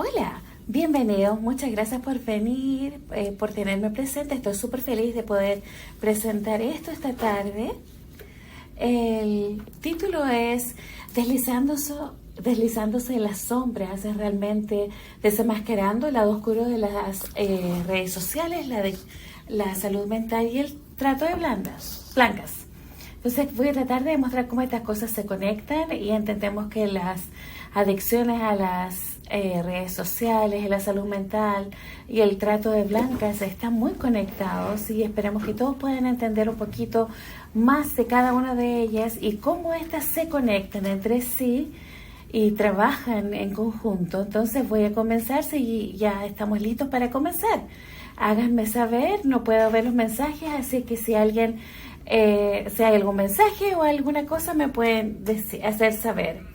Hola, bienvenidos. Muchas gracias por venir, por tenerme presente. Estoy súper feliz de poder presentar esto esta tarde. El título es Deslizándose en las sombras, es realmente desenmascarando el lado oscuro de las redes sociales, la salud mental y el trato de blancas. Entonces voy a tratar de demostrar cómo estas cosas se conectan y entendemos que las adicciones a las redes sociales, la salud mental y el trato de blancas están muy conectados, y esperemos que todos puedan entender un poquito más de cada una de ellas y cómo estas se conectan entre sí y trabajan en conjunto. Entonces voy a comenzar, si ya estamos listos para comenzar. Háganme saber, no puedo ver los mensajes, así que si alguien, si hay algún mensaje o alguna cosa, me pueden hacer saber.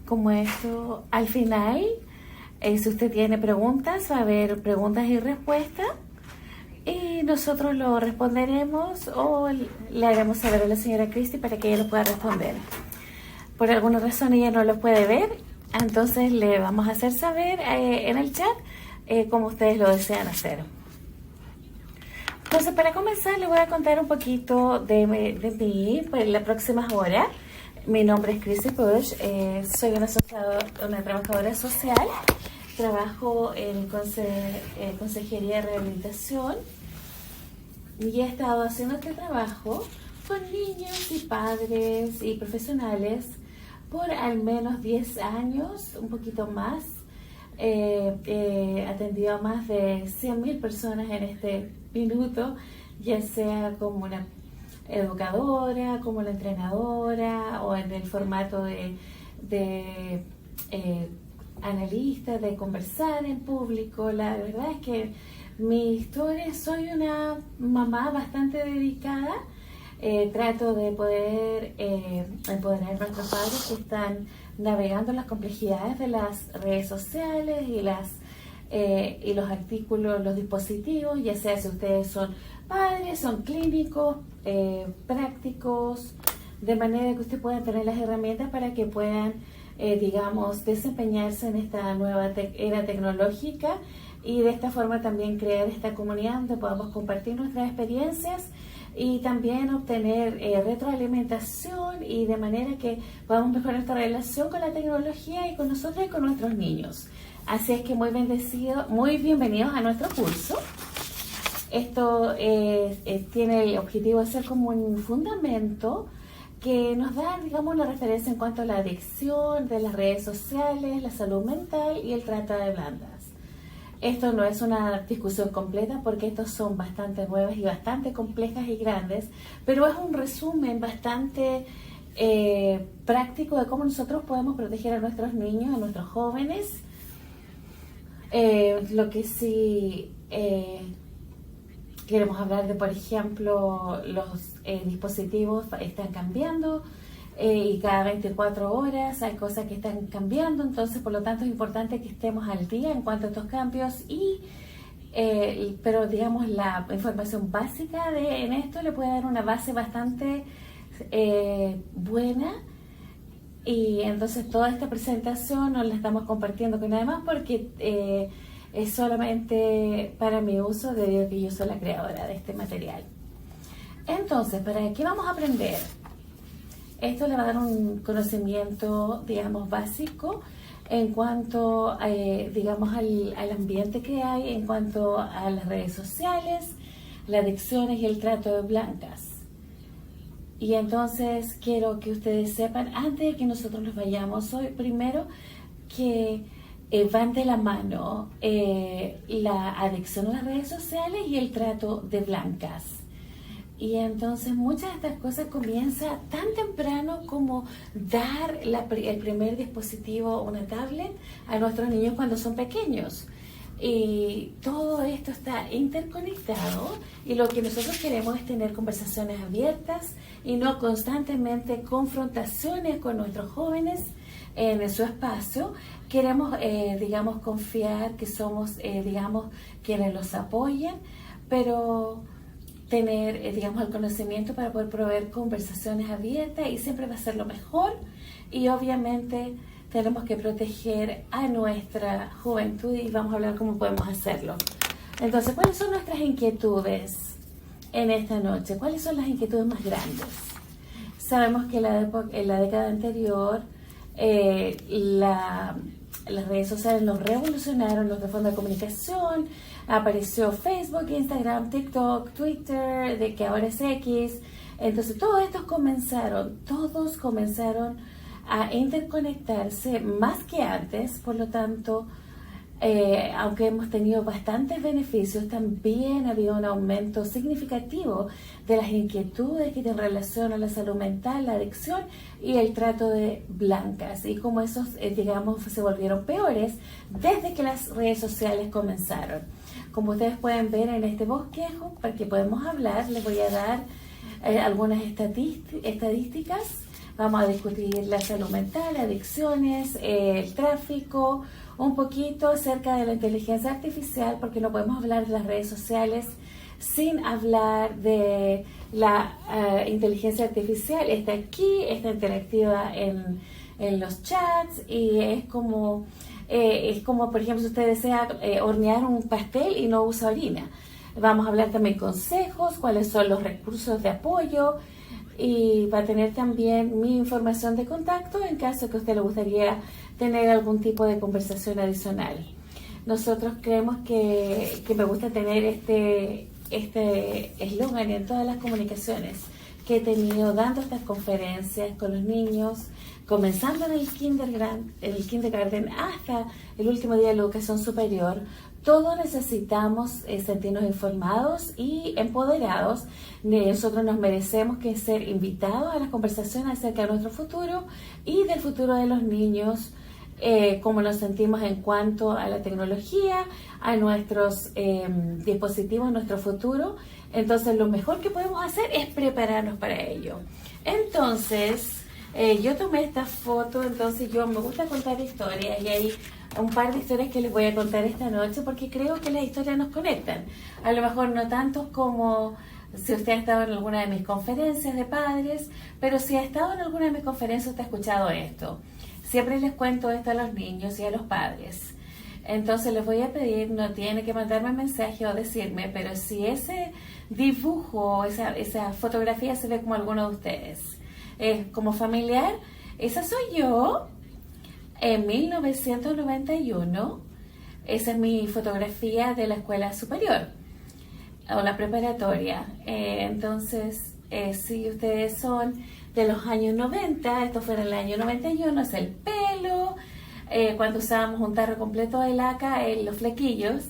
Como esto, al final, si usted tiene preguntas, va a haber preguntas y respuestas, y nosotros lo responderemos o le haremos saber a la señora Cristi para que ella lo pueda responder. Por alguna razón ella no lo puede ver, entonces le vamos a hacer saber en el chat como ustedes lo desean hacer. Entonces, para comenzar, les voy a contar un poquito de mí pues, en las próximas horas. Mi nombre es Cristi Push, soy una trabajadora social, trabajo en consejería de rehabilitación y he estado haciendo este trabajo con niños y padres y profesionales por al menos 10 años, un poquito más. He atendido a más de 100.000 personas en este minuto, ya sea como una educadora, como la entrenadora o en el formato de analista, de conversar en público. La verdad es que mi historia, soy una mamá bastante dedicada. Trato de poder empoderar a nuestros padres que están navegando las complejidades de las redes sociales y los artículos, los dispositivos, ya sea si ustedes son padres, son clínicos, prácticos, de manera que ustedes puedan tener las herramientas para que puedan, digamos, desempeñarse en esta nueva era tecnológica, y de esta forma también crear esta comunidad donde podamos compartir nuestras experiencias y también obtener retroalimentación, y de manera que podamos mejorar nuestra relación con la tecnología y con nosotros y con nuestros niños. Así es que muy bienvenidos a nuestro curso. Esto tiene el objetivo de ser como un fundamento que nos da, digamos, una referencia en cuanto a la adicción de las redes sociales, la salud mental y el trato de blancas. Esto no es una discusión completa porque estos son bastante nuevas y bastante complejas y grandes, pero es un resumen bastante práctico de cómo nosotros podemos proteger a nuestros niños, a nuestros jóvenes. Lo que sí queremos hablar de, por ejemplo, los dispositivos están cambiando y cada 24 horas hay cosas que están cambiando, entonces por lo tanto es importante que estemos al día en cuanto a estos cambios, pero digamos la información básica en esto le puede dar una base bastante buena. Y entonces toda esta presentación no la estamos compartiendo con nadie más porque es solamente para mi uso, debido a que yo soy la creadora de este material. Entonces, ¿para qué vamos a aprender? Esto le va a dar un conocimiento, digamos, básico en cuanto, digamos, al ambiente que hay, en cuanto a las redes sociales, las adicciones y el trato de blancas. Y entonces quiero que ustedes sepan, antes de que nosotros nos vayamos hoy, primero que van de la mano la adicción a las redes sociales y el trato de blancas. Y entonces muchas de estas cosas comienzan tan temprano como dar el primer dispositivo, una tablet, a nuestros niños cuando son pequeños. Y todo esto está interconectado, y lo que nosotros queremos es tener conversaciones abiertas y no constantemente confrontaciones con nuestros jóvenes en su espacio. Queremos, digamos, confiar que somos, digamos, quienes los apoyan, pero tener, digamos, el conocimiento para poder proveer conversaciones abiertas, y siempre va a ser lo mejor. Y obviamente tenemos que proteger a nuestra juventud y vamos a hablar cómo podemos hacerlo. Entonces, ¿cuáles son nuestras inquietudes en esta noche? ¿Cuáles son las inquietudes más grandes? Sabemos que en la década anterior las redes sociales nos revolucionaron nuestra forma de comunicación. Apareció Facebook, Instagram, TikTok, Twitter, de que ahora es X. Entonces todos comenzaron a interconectarse más que antes. Por lo tanto, aunque hemos tenido bastantes beneficios, también había un aumento significativo de las inquietudes que tienen relación a la salud mental, la adicción y el trato de blancas. Y como esos, digamos, se volvieron peores desde que las redes sociales comenzaron. Como ustedes pueden ver en este bosquejo, para que podamos hablar, les voy a dar algunas estadísticas. Vamos a discutir la salud mental, adicciones, el tráfico, un poquito acerca de la inteligencia artificial, porque no podemos hablar de las redes sociales sin hablar de la inteligencia artificial. Está aquí, está interactiva en los chats y es como, por ejemplo, si usted desea hornear un pastel y no usa harina. Vamos a hablar también consejos, cuáles son los recursos de apoyo, y va a tener también mi información de contacto en caso que a usted le gustaría tener algún tipo de conversación adicional. Nosotros creemos que me gusta tener este eslogan en todas las comunicaciones que he tenido dando estas conferencias con los niños, comenzando en el kindergarten hasta el último día de la educación superior. Todos necesitamos sentirnos informados y empoderados. Nosotros nos merecemos ser invitados a las conversaciones acerca de nuestro futuro y del futuro de los niños, cómo nos sentimos en cuanto a la tecnología, a nuestros dispositivos, nuestro futuro. Entonces, lo mejor que podemos hacer es prepararnos para ello. Entonces, yo tomé esta foto, entonces yo me gusta contar historias y hay un par de historias que les voy a contar esta noche porque creo que las historias nos conectan. A lo mejor no tanto como si usted ha estado en alguna de mis conferencias de padres, pero si ha estado en alguna de mis conferencias usted ha escuchado esto. Siempre les cuento esto a los niños y a los padres. Entonces les voy a pedir, no tiene que mandarme mensaje o decirme, pero si ese dibujo, esa fotografía se ve como alguno de ustedes, como familiar, esa soy yo. En 1991, esa es mi fotografía de la escuela superior o la preparatoria. Entonces, si ustedes son de los años 90, esto fue en el año 91, es el pelo, cuando usábamos un tarro completo de laca, los flequillos.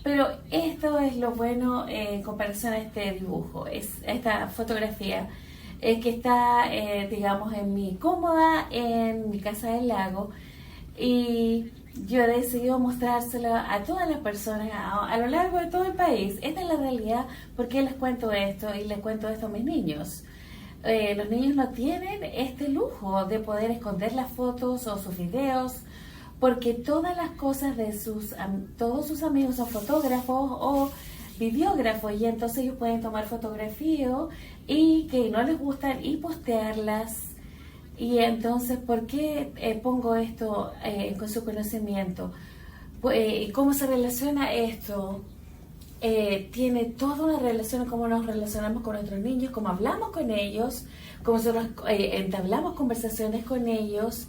Pero esto es lo bueno en comparación a este dibujo, esta fotografía. Que está, digamos, en mi cómoda en mi casa del lago, y yo he decidido mostrárselo a todas las personas a lo largo de todo el país. Esta es la realidad. ¿Por qué les cuento esto? Y les cuento esto a mis niños. Los niños no tienen este lujo de poder esconder las fotos o sus videos, porque todas las cosas de todos sus amigos son fotógrafos o videógrafos, y entonces ellos pueden tomar fotografías y que no les gustan y postearlas. Y entonces, ¿por qué pongo esto con su conocimiento? ¿Cómo se relaciona esto? Tiene toda una relación, cómo nos relacionamos con nuestros niños, cómo hablamos con ellos, cómo nosotros entablamos conversaciones con ellos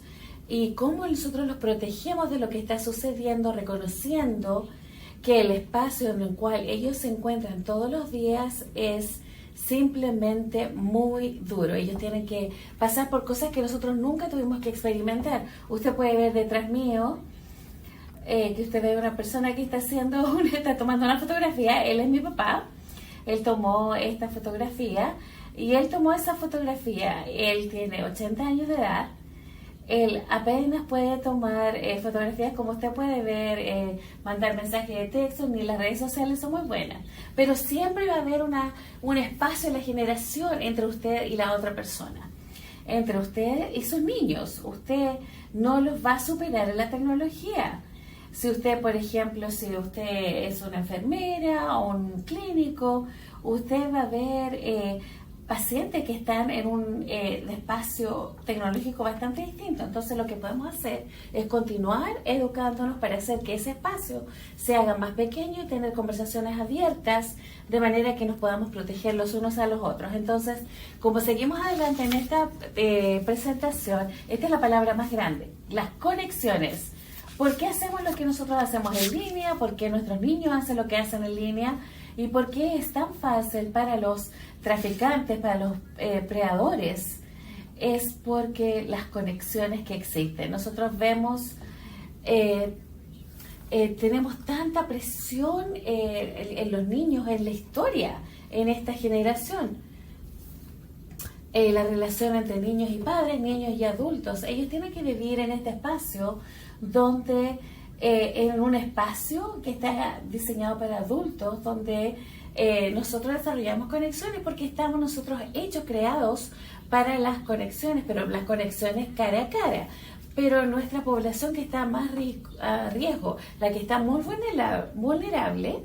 y cómo nosotros los protegemos de lo que está sucediendo, reconociendo que el espacio en el cual ellos se encuentran todos los días es simplemente muy duro. Ellos tienen que pasar por cosas que nosotros nunca tuvimos que experimentar. Usted puede ver detrás mío que usted ve una persona que está tomando una fotografía. Él es mi papá. Él tomó esta fotografía y él tomó esa fotografía. Él tiene 80 años de edad. Él apenas puede tomar fotografías, como usted puede ver, mandar mensajes de texto, ni las redes sociales son muy buenas. Pero siempre va a haber un espacio en la generación entre usted y la otra persona. Entre usted y sus niños. Usted no los va a superar en la tecnología. Si usted, por ejemplo, si usted es una enfermera o un clínico, usted va a ver pacientes que están en un espacio tecnológico bastante distinto. Entonces lo que podemos hacer es continuar educándonos para hacer que ese espacio se haga más pequeño y tener conversaciones abiertas de manera que nos podamos proteger los unos a los otros. Entonces, como seguimos adelante en esta presentación, esta es la palabra más grande, las conexiones. ¿Por qué hacemos lo que nosotros hacemos en línea? ¿Por qué nuestros niños hacen lo que hacen en línea? ¿Y por qué es tan fácil para los traficantes, para los predadores? Es porque las conexiones que existen. Nosotros vemos, tenemos tanta presión en los niños, en la historia, en esta generación. La relación entre niños y padres, niños y adultos. Ellos tienen que vivir en este espacio donde... en un espacio que está diseñado para adultos, donde nosotros desarrollamos conexiones porque estamos nosotros hechos, creados para las conexiones, pero las conexiones cara a cara. Pero nuestra población que está más a riesgo, la que está muy vulnerable,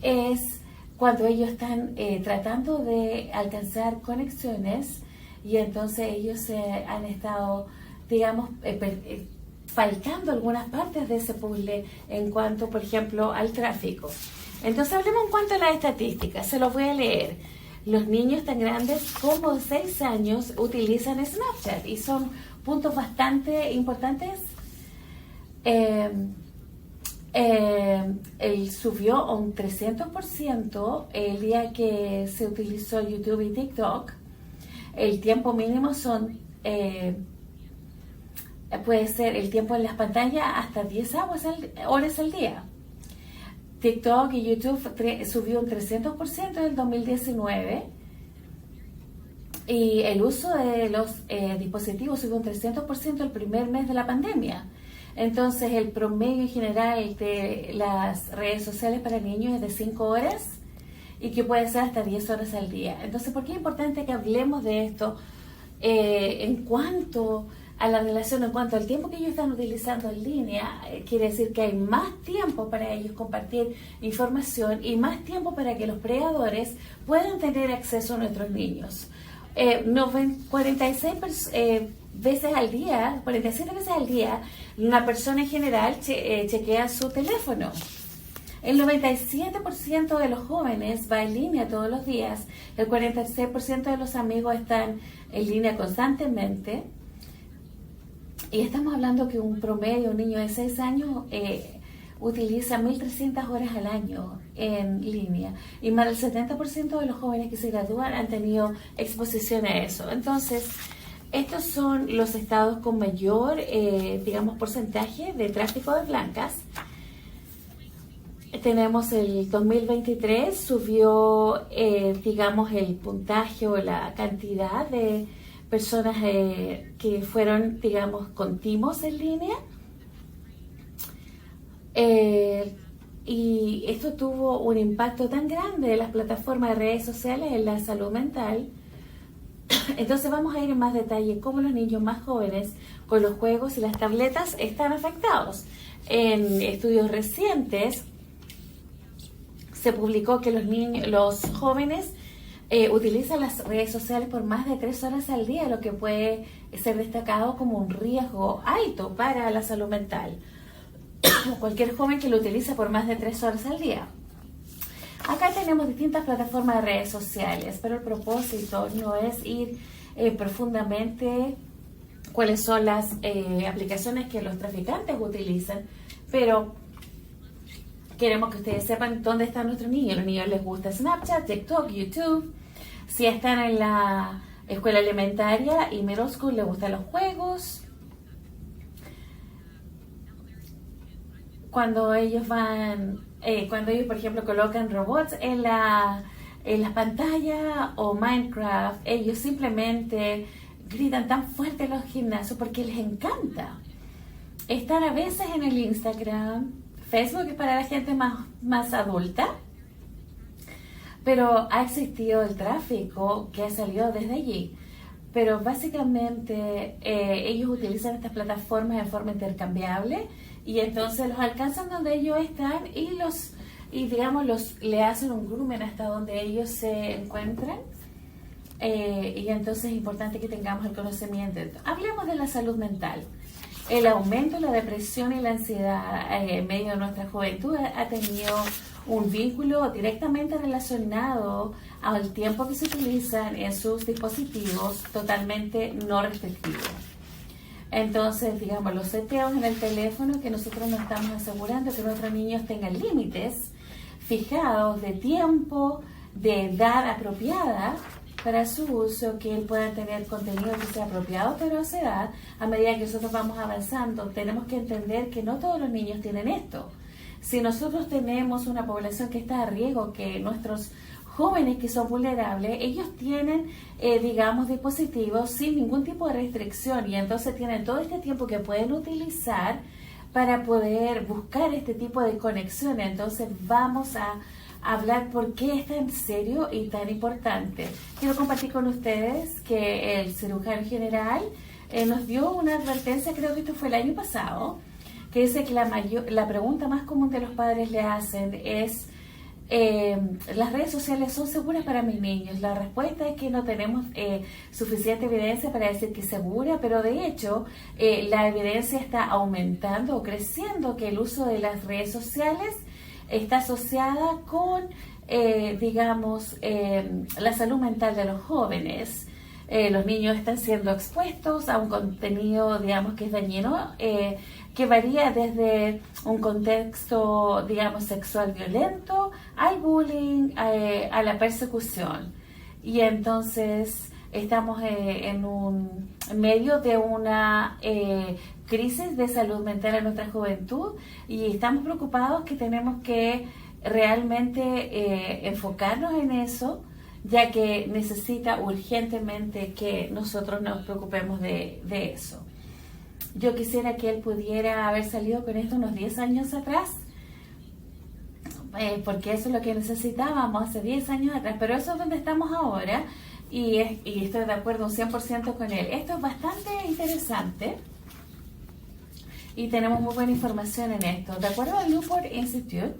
es cuando ellos están tratando de alcanzar conexiones y entonces ellos han estado, digamos, faltando algunas partes de ese puzzle en cuanto, por ejemplo, al tráfico. Entonces hablemos en cuanto a las estadísticas, se los voy a leer. Los niños tan grandes como 6 años utilizan Snapchat y son puntos bastante importantes. Él subió un 300% el día que se utilizó YouTube y TikTok. El tiempo mínimo son... puede ser el tiempo en las pantallas hasta 10 horas al día. TikTok y YouTube subió un 300% en el 2019 y el uso de los dispositivos subió un 300% el primer mes de la pandemia. Entonces el promedio general de las redes sociales para niños es de 5 horas y que puede ser hasta 10 horas al día. Entonces, ¿por qué es importante que hablemos de esto en cuanto a la relación, en cuanto al tiempo que ellos están utilizando en línea? Quiere decir que hay más tiempo para ellos compartir información y más tiempo para que los predadores puedan tener acceso a nuestros niños. 47 veces al día, una persona en general chequea su teléfono. El 97% de los jóvenes va en línea todos los días, el 46% de los amigos están en línea constantemente. Y estamos hablando que un promedio, un niño de 6 años utiliza 1.300 horas al año en línea. Y más del 70% de los jóvenes que se gradúan han tenido exposición a eso. Entonces, estos son los estados con mayor, porcentaje de tráfico de blancas. Tenemos el 2023, subió, el puntaje o la cantidad de personas que fueron, continuos en línea. Y esto tuvo un impacto tan grande en las plataformas de redes sociales en la salud mental. Entonces vamos a ir en más detalle cómo los niños más jóvenes con los juegos y las tabletas están afectados. En estudios recientes se publicó que los jóvenes utilizan las redes sociales por más de 3 horas al día, lo que puede ser destacado como un riesgo alto para la salud mental. Cualquier joven que lo utiliza por más de 3 horas al día. Acá tenemos distintas plataformas de redes sociales, pero el propósito no es ir profundamente cuáles son las aplicaciones que los traficantes utilizan, pero queremos que ustedes sepan dónde están nuestros niños. A los niños les gusta Snapchat, TikTok, YouTube. Si están en la escuela elementaria y middle school, les gustan los juegos. Cuando ellos por ejemplo, colocan robots en las pantallas o Minecraft, ellos simplemente gritan tan fuerte en los gimnasios porque les encanta. Están a veces en el Instagram. Facebook es para la gente más adulta, pero ha existido el tráfico que ha salido desde allí. Pero básicamente ellos utilizan estas plataformas de forma intercambiable y entonces los alcanzan donde ellos están y le hacen un grooming hasta donde ellos se encuentran. y entonces es importante que tengamos el conocimiento. Hablemos de la salud mental. El aumento de la depresión y la ansiedad en medio de nuestra juventud ha tenido un vínculo directamente relacionado al tiempo que se utilizan en sus dispositivos totalmente no restrictivos. Entonces, digamos, los seteos en el teléfono, que nosotros nos estamos asegurando que nuestros niños tengan límites fijados de tiempo, de edad apropiada para su uso, que él pueda tener contenido que sea apropiado para esa edad. A medida que nosotros vamos avanzando, tenemos que entender que no todos los niños tienen esto. Si nosotros tenemos una población que está a riesgo, que nuestros jóvenes que son vulnerables, ellos tienen, digamos, dispositivos sin ningún tipo de restricción, y entonces tienen todo este tiempo que pueden utilizar para poder buscar este tipo de conexiones. Entonces vamos a hablar por qué es tan serio y tan importante. Quiero compartir con ustedes que el cirujano general nos dio una advertencia, creo que esto fue el año pasado, que dice que la pregunta más común que los padres le hacen es: ¿las redes sociales son seguras para mis niños? La respuesta es que no tenemos suficiente evidencia para decir que es segura, pero de hecho la evidencia está aumentando o creciendo, que el uso de las redes sociales está asociada con, digamos, la salud mental de los jóvenes. Los niños están siendo expuestos a un contenido, digamos, que es dañino, que varía desde un contexto, digamos, sexual violento, al bullying, a la persecución. Y entonces estamos en medio de una crisis de salud mental en nuestra juventud, y estamos preocupados que tenemos que realmente enfocarnos en eso, ya que necesita urgentemente que nosotros nos preocupemos de eso. Yo quisiera que él pudiera haber salido con esto unos 10 años atrás, porque eso es lo que necesitábamos hace 10 años atrás, pero eso es donde estamos ahora, y estoy de acuerdo un 100% con él. Esto es bastante interesante y tenemos muy buena información en esto. De acuerdo al Newport Institute,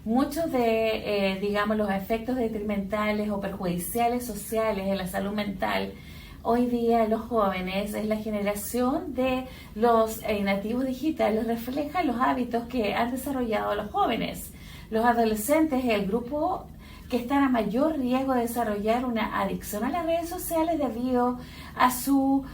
muchos de, digamos, los efectos detrimentales o perjudiciales sociales en la salud mental hoy día los jóvenes, es la generación de los nativos digitales, refleja los hábitos que han desarrollado los jóvenes. Los adolescentes es el grupo que están a mayor riesgo de desarrollar una adicción a las redes sociales debido a su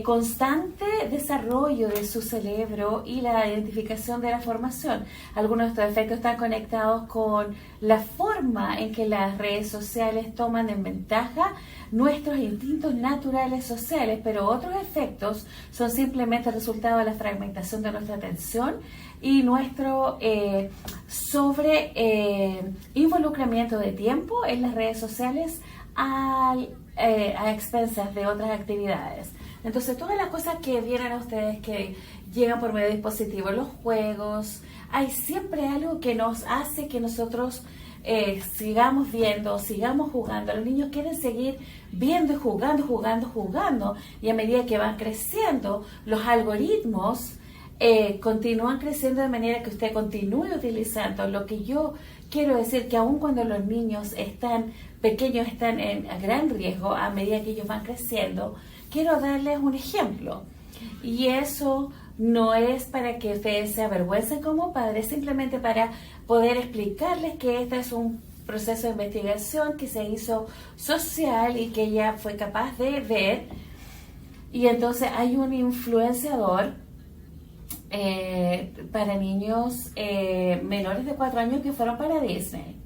constante desarrollo de su cerebro y la identificación de la formación. Algunos de estos efectos están conectados con la forma en que las redes sociales toman en ventaja nuestros instintos naturales sociales, pero otros efectos son simplemente resultado de la fragmentación de nuestra atención y nuestro involucramiento de tiempo en las redes sociales a expensas de otras actividades. Entonces, todas las cosas que vienen a ustedes, que llegan por medio de dispositivos, los juegos, hay siempre algo que nos hace que nosotros sigamos viendo, sigamos jugando. Los niños quieren seguir viendo y jugando, y a medida que van creciendo, los algoritmos continúan creciendo de manera que usted continúe utilizando. Lo que yo quiero decir, que aun cuando los niños están pequeños, están en gran riesgo a medida que ellos van creciendo, quiero darles un ejemplo, y eso no es para que ustedes se avergüencen como padres, simplemente para poder explicarles que este es un proceso de investigación que se hizo social y que ella fue capaz de ver. Y entonces hay un influenciador para niños menores de 4 años que fueron para Disney.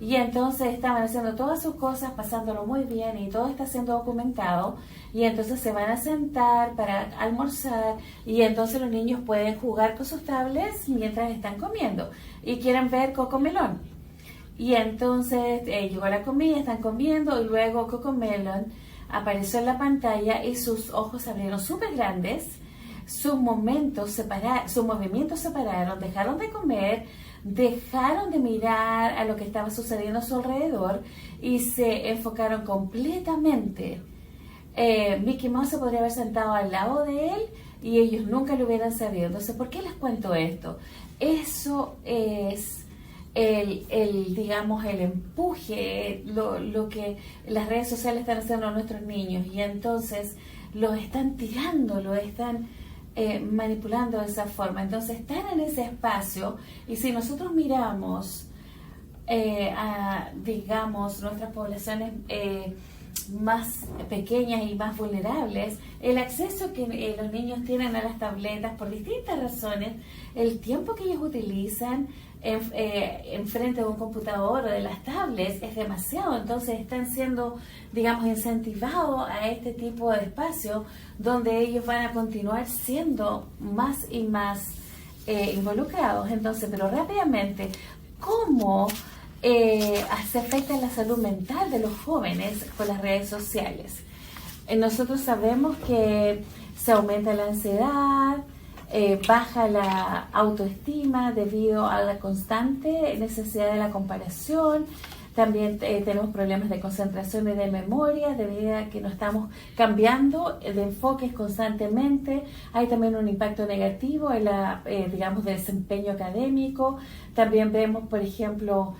Y entonces estaban haciendo todas sus cosas, pasándolo muy bien, y todo está siendo documentado. Y entonces se van a sentar para almorzar, y entonces los niños pueden jugar con sus tablets mientras están comiendo y quieren ver Cocomelon. Y entonces llegó la comida, están comiendo, y luego Cocomelon apareció en la pantalla y sus ojos se abrieron súper grandes, sus movimientos se separaron, dejaron de comer, dejaron de mirar a lo que estaba sucediendo a su alrededor y se enfocaron completamente. Mickey Mouse se podría haber sentado al lado de él y ellos nunca lo hubieran sabido. Entonces, ¿por qué les cuento esto? Eso es digamos, el empuje, lo que las redes sociales están haciendo a nuestros niños, y entonces los están tirando, los están manipulando de esa forma. Entonces están en ese espacio, y si nosotros miramos digamos, nuestras poblaciones más pequeñas y más vulnerables, el acceso que los niños tienen a las tabletas por distintas razones, el tiempo que ellos utilizan en frente de un computador o de las tablets es demasiado. Entonces están siendo, digamos, incentivados a este tipo de espacio donde ellos van a continuar siendo más y más involucrados. Entonces, pero rápidamente, ¿cómo se afecta la salud mental de los jóvenes con las redes sociales? Nosotros sabemos que se aumenta la ansiedad, baja la autoestima debido a la constante necesidad de la comparación. También tenemos problemas de concentración y de memoria debido a que nos estamos cambiando de enfoques constantemente. Hay también un impacto negativo en la, digamos, desempeño académico. También vemos, por ejemplo,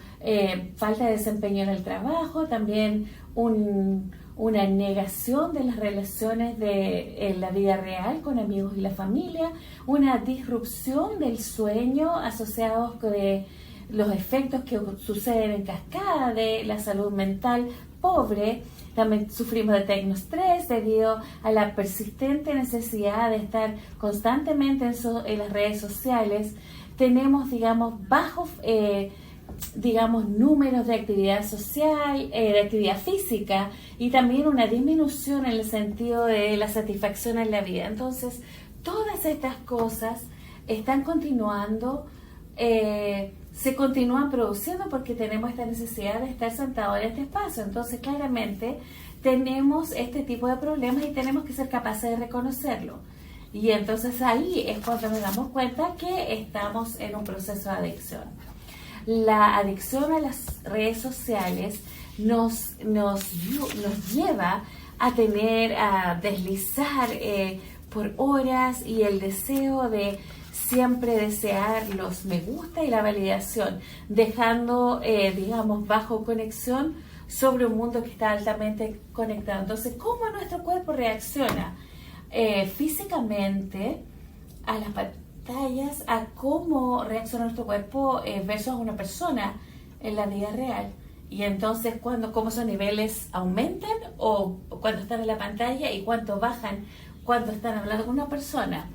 falta de desempeño en el trabajo, también una negación de las relaciones en la vida real con amigos y la familia, una disrupción del sueño asociados con los efectos que suceden en cascada de la salud mental pobre. También sufrimos de tecnoestrés debido a la persistente necesidad de estar constantemente en las redes sociales. Tenemos, digamos, bajos números de actividad social, de actividad física, y también una disminución en el sentido de la satisfacción en la vida. Entonces, todas estas cosas están continuando, se continúan produciendo porque tenemos esta necesidad de estar sentados en este espacio. Entonces, claramente, tenemos este tipo de problemas y tenemos que ser capaces de reconocerlo. Y entonces ahí es cuando nos damos cuenta que estamos en un proceso de adicción. La adicción a las redes sociales nos lleva a deslizar por horas, y el deseo de siempre desear los me gusta y la validación, dejando, digamos, bajo conexión sobre un mundo que está altamente conectado. Entonces, ¿cómo nuestro cuerpo reacciona físicamente a las pantallas, a cómo reacciona nuestro cuerpo versus una persona en la vida real? Y entonces, cómo esos niveles aumentan o cuando están en la pantalla, y cuánto bajan cuando están hablando con una persona.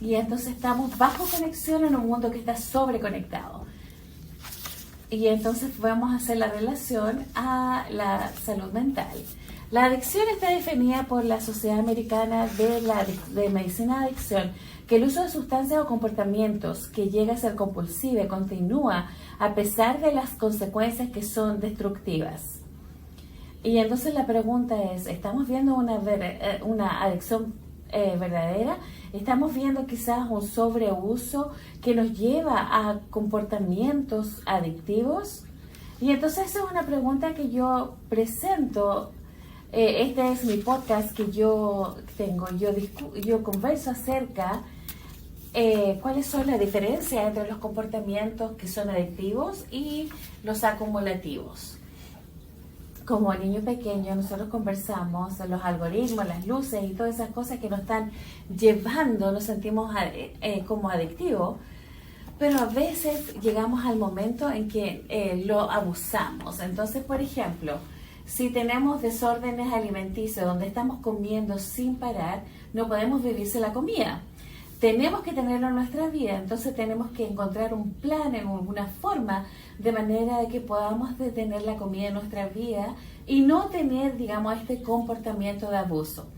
Y entonces estamos bajo conexión en un mundo que está sobreconectado. Y entonces vamos a hacer la relación a la salud mental. La adicción está definida por la Sociedad Americana de Medicina de Adicción, que el uso de sustancias o comportamientos que llega a ser compulsivo continúa a pesar de las consecuencias que son destructivas. Y entonces la pregunta es, ¿estamos viendo una adicción verdadera? ¿Estamos viendo quizás un sobreuso que nos lleva a comportamientos adictivos? Y entonces esa es una pregunta que yo presento. Este es mi podcast que yo tengo. Yo converso acerca cuáles son las diferencias entre los comportamientos que son adictivos y los acumulativos. Como niño pequeño, nosotros conversamos de los algoritmos, las luces y todas esas cosas que nos están llevando, nos sentimos como adictivos, pero a veces llegamos al momento en que lo abusamos. Entonces, por ejemplo, si tenemos desórdenes alimenticios donde estamos comiendo sin parar, no podemos vivirse la comida. Tenemos que tenerlo en nuestra vida, entonces tenemos que encontrar un plan, en alguna forma, de manera de que podamos detener la comida en nuestra vida y no tener, digamos, este comportamiento de abuso.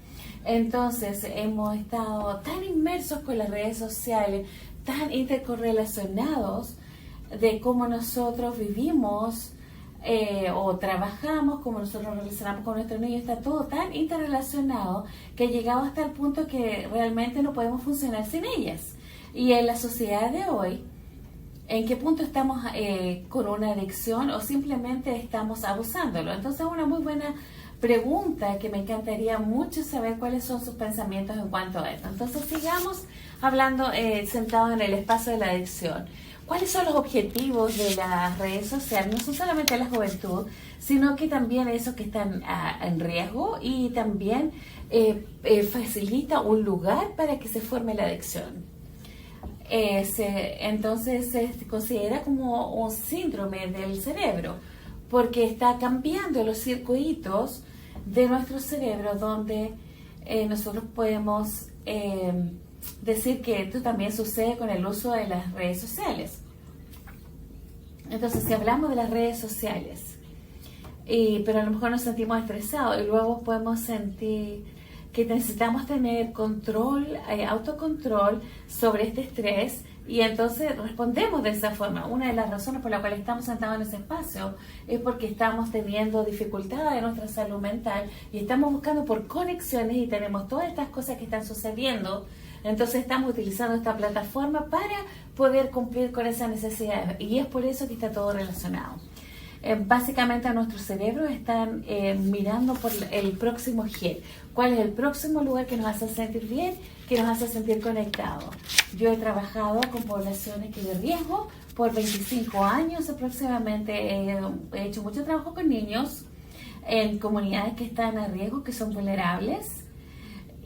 Entonces hemos estado tan inmersos con las redes sociales, tan intercorrelacionados de cómo nosotros vivimos o trabajamos, como nosotros nos relacionamos con nuestros niños. Está todo tan interrelacionado que ha llegado hasta el punto que realmente no podemos funcionar sin ellas. Y en la sociedad de hoy, ¿en qué punto estamos con una adicción o simplemente estamos abusándolo? Entonces, una muy buena pregunta que me encantaría mucho saber cuáles son sus pensamientos en cuanto a esto. Entonces, sigamos hablando sentados en el espacio de la adicción. ¿cuáles son los objetivos de las redes sociales? No son solamente la juventud, sino que también esos que están en riesgo, y también facilita un lugar para que se forme la adicción. Entonces se considera como un síndrome del cerebro, porque está cambiando los circuitos de nuestro cerebro, donde nosotros podemos decir que esto también sucede con el uso de las redes sociales. Entonces, si hablamos de las redes sociales, pero a lo mejor nos sentimos estresados y luego podemos sentir que necesitamos tener control, autocontrol sobre este estrés, y entonces respondemos de esa forma. Una de las razones por la cual estamos sentados en ese espacio es porque estamos teniendo dificultades en nuestra salud mental y estamos buscando por conexiones, y tenemos todas estas cosas que están sucediendo. Entonces estamos utilizando esta plataforma para poder cumplir con esa necesidad, y es por eso que está todo relacionado. Básicamente a nuestro cerebro están mirando por el próximo hit. ¿Cuál es el próximo lugar que nos hace sentir bien, que nos hace sentir conectados? Yo he trabajado con poblaciones de riesgo por 25 años aproximadamente. He hecho mucho trabajo con niños en comunidades que están a riesgo, que son vulnerables,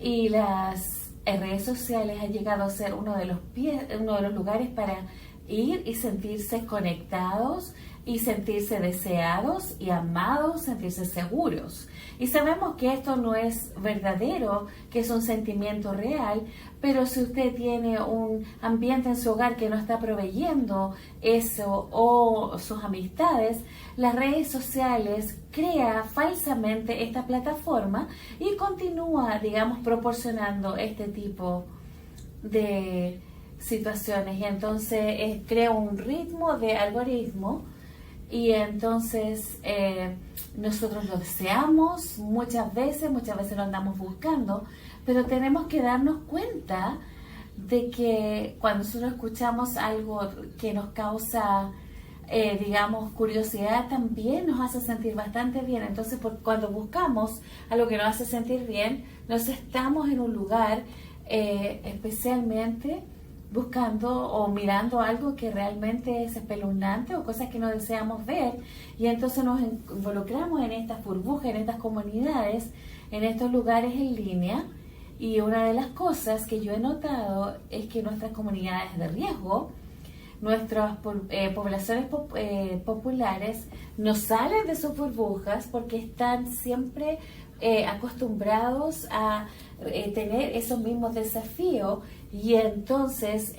y las redes sociales han llegado a ser uno de los lugares para ir y sentirse conectados, y sentirse deseados y amados, sentirse seguros. Y sabemos que esto no es verdadero, que es un sentimiento real, pero si usted tiene un ambiente en su hogar que no está proveyendo eso, o sus amistades, las redes sociales crea falsamente esta plataforma y continúa, digamos, proporcionando este tipo de situaciones. Y entonces crea un ritmo de algoritmo, y entonces nosotros lo deseamos muchas veces lo andamos buscando, pero tenemos que darnos cuenta de que cuando nosotros escuchamos algo que nos causa digamos curiosidad, también nos hace sentir bastante bien. Entonces cuando buscamos algo que nos hace sentir bien, nos estamos en un lugar especialmente buscando o mirando algo que realmente es espeluznante, o cosas que no deseamos ver, y entonces nos involucramos en estas burbujas, en estas comunidades, en estos lugares en línea. Y una de las cosas que yo he notado es que nuestras comunidades de riesgo, nuestras poblaciones populares, no salen de sus burbujas porque están siempre acostumbrados a tener esos mismos desafíos, y entonces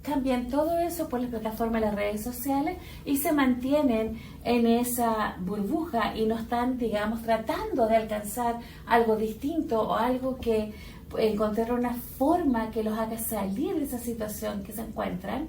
cambian todo eso por las plataformas de las redes sociales y se mantienen en esa burbuja y no están, digamos, tratando de alcanzar algo distinto o algo que encontrar una forma que los haga salir de esa situación que se encuentran,